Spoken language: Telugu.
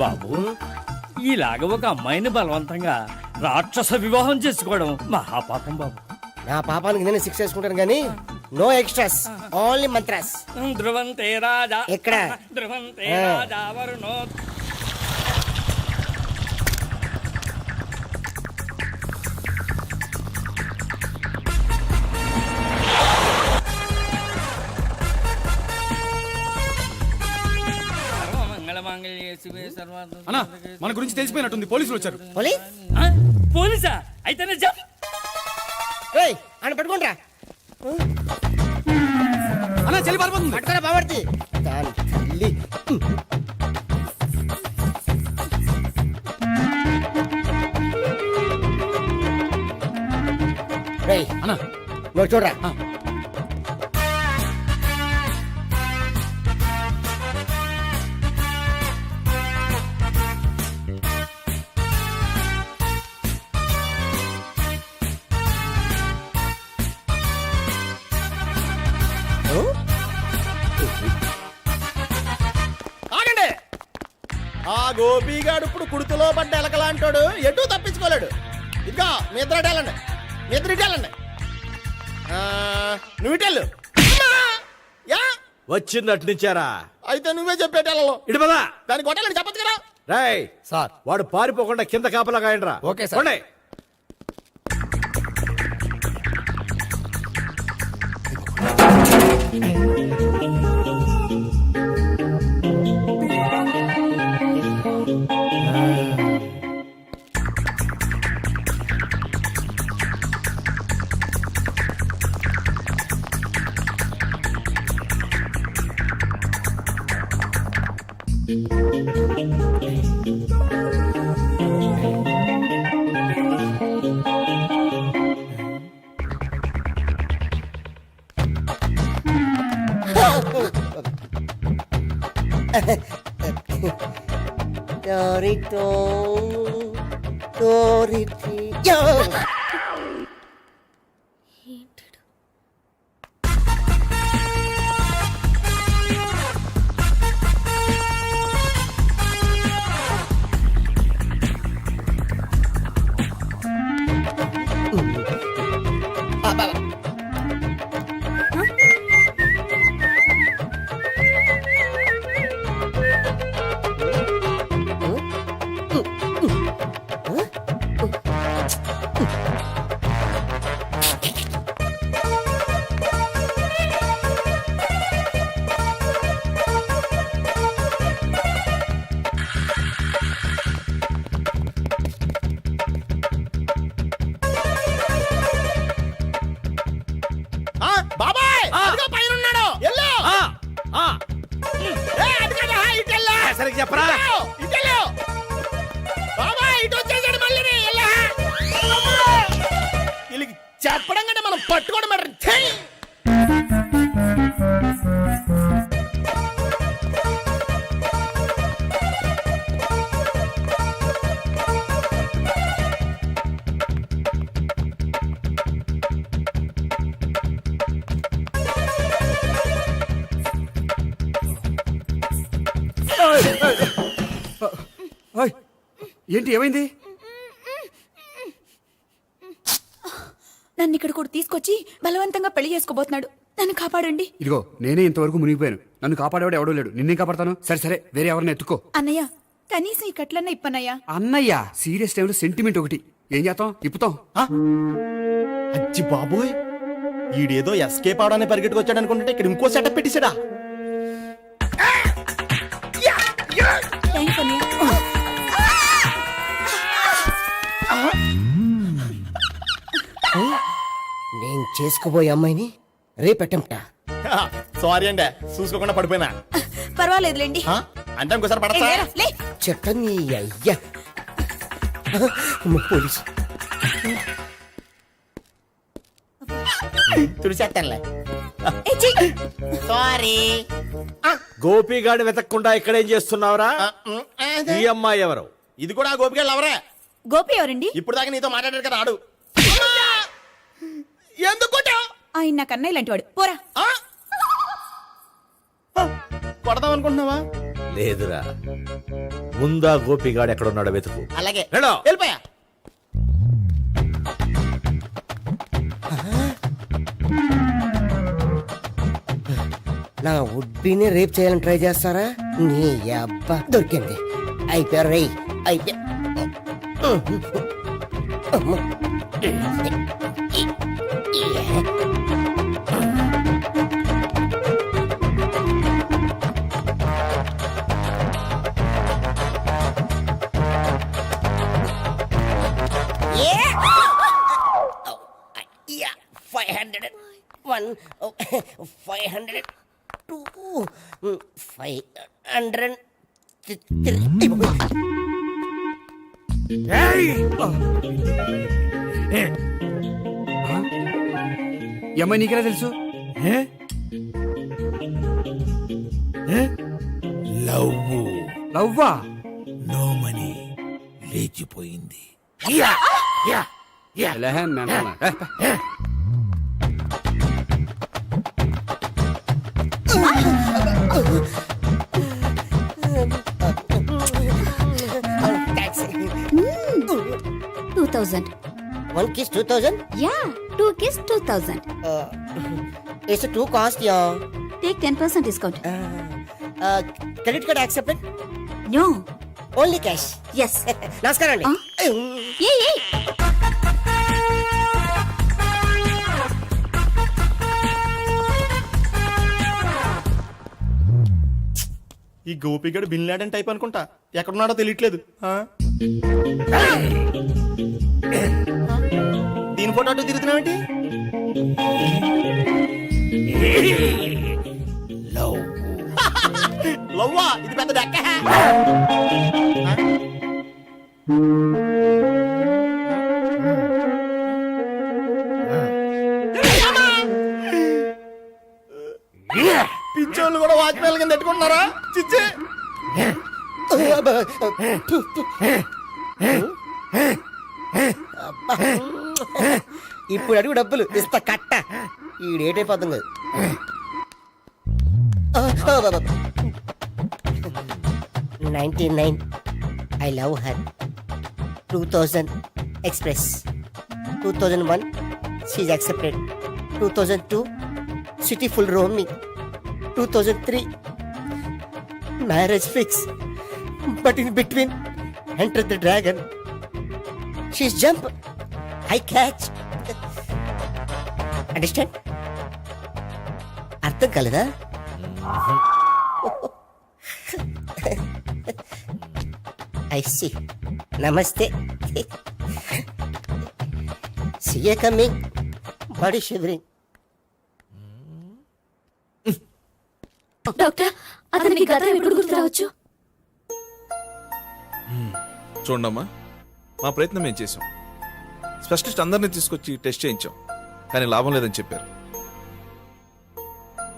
బాబు ఇలాగ ఒక అమ్మాయిని బలవంతంగా రాక్షస వివాహం చేసుకోవడం మహాపాపం బాబు. నా పాపానికి నేను శిక్ష చేసుకుంటాను కానీ నో ఎక్స్ట్రాస్, ఓన్లీ మంత్రాస్. ధ్రువంతే రాజా ఎక్కడ? ధ్రువంతే రాజా వరుణో. అన్నా మన గురించి తెలిసిపోయినట్టుంది, పోలీసులు వచ్చారు. పోలీసా? అయితేనే చెప్పు. అని పట్టుకుంటా అన్నా చలి పారిపోతుంది. పట్టుకోరా బావర్తి. దాని తల్లి. రేయ్ అన్నా నువ్వు చూడరా. ఆగండి. ఆ గోపిగాడు ఇప్పుడు కుడుతులో పడ్డ ఎలకలాంటాడు, ఎటు తప్పించుకోలేడు. ఇంకా మీ ఇద్దరు ఇటెళ్ళండి, మీ ఇద్దరు ఇటెళ్ళండి. నువ్వు ఇటెళ్ళు. యా వచ్చింది అట్నుంచారా? అయితే నువ్వే చెప్పేటెళ్ళలో ఇటు పదా. దానికి కొట్టాలని చెప్పచ్చు కదా. రాయ్ సార్ వాడు పారిపోకుండా కింద కాపలా కాయండిరా. Okay sir. Torito, Toriti. బాబాయ్ అదిగో పైన ఉన్నాడు. ఎల్లో సరిగ్గా చెప్పరా? ఇటెళ్ళు బాబాయ్, ఇటు వచ్చేసాడు మళ్ళీ. వీళ్ళకి చెప్పడం కంటే మనం పట్టుకోవడం బెటర్. ఏంటి ఏమైంది? నన్ను ఇక్కడ కూడా తీసుకొచ్చి బలవంతంగా పెళ్లి చేసుకోబోతున్నాడు. నన్ను కాపాడండి. ఇదిగో నేనే ఇంతవరకు మునిగిపోయాను. నన్ను కాపాడేవాడు ఎవడో లేడు. నిన్నే కాపాడతాను. సరే సరే వేరే ఎవరిని ఎత్తుకో. అన్నయ్య కనీసం ఈ కట్లన్నా ఇప్పనయ్యా. అన్నయ్య సీరియస్ టైంలో సెంటిమెంట్ ఒకటి. ఏం చేస్తాం? ఇప్పుతాం. అచ్చి బాబోయ్, ఈడేదో ఎస్కేప్ అవడానికి పరిగెట్టుకు వచ్చాడు అనుకుంటే ఇక్కడ ఇంకో సెటప్ పెట్టేశాడా. థ్యాంక్స్ అన్నయ్య. నేను చేసుకోబోయే అమ్మాయిని రేపెట్టంట. సారీ అండి, చూసుకోకుండా పడిపోయినా. పర్వాలేదులేండి. అంటే ఇంకోసారి పడతా. లే చెట్టని అయ్యా పోలీసు తుడిచేస్తానులే. సారీ. గోపిగాడు వెతకకుండా ఇక్కడేం చేస్తున్నావురా? ఈ అమ్మాయి ఎవరు? ఇది కూడా గోపిగాడు ఎవరే? గోపి ఎవరండి? ఇప్పుడు దాకా నీతో మాట్లాడారు కదా, ఆడు. ఎందుకు ఆయన నాకు అన్నయ్య లాంటి వాడు. పోరా. కొడదాం అనుకుంటున్నావా? లేదురా ముందా గోపిగాడు ఎక్కడున్నాడో వెతుకు. అలాగే వెళ్ళు. వెళ్ళిపోయా. నా ఉడ్బీని రేప్ చేయాలని ట్రై చేస్తారా? నీ అబ్బా దొరికింది. అయిపోయారు రేయ్, అయిపోయా. Yeah, 500. 1, 500. 2, 500. 3. ఈ అమ్మాయి నీకెలా తెలుసు? లవ్వా? నో మనీ లేచిపోయింది. ఎలాహే mental. Taxi. 2000. 1 kiss 2000. Yeah, 2 kiss 2000. It's too cost, yeah. Take 10% discount. Credit card accepted? No. Only cash. Yes. నమస్కారం అండి. Hey. ఈ గోపిగడు బిన్ లాడెన్ టైప్ అనుకుంటా. ఎక్కడున్నాడో తెలియట్లేదు. దీని ఫోటో అటు తిరుగుతున్నావేంటి? లవ్వా, ఇది పెద్ద డెక్క. పిచ్చోళ్ళు కూడా వాచ్మెన్ కింద పెట్టుకుంటున్నారా? చిచ్చే. ఇప్పుడు అడుగు డబ్బులు ఇస్తా కట్ట. ఈ డేట్ అయిపోతుంది కదా. 99. I love her. 2000 express. 2001 she's accepted. 2002 city full roaming. 2003 marriage fix. But in between enter the dragon. She's jump. I catch. Understand? అర్థం కలదా? I see. Namaste. See you coming. Body shivering. Doctor, అతనికి గతం ఎప్పుడు గుర్తు రావచ్చు? చూడమ్మా, మా ప్రయత్నం మేము చేసాం. స్పెషలిస్ట్ అందరినీ తీసుకొచ్చి టెస్ట్ చేయించాం, కానీ లాభం లేదని చెప్పారు.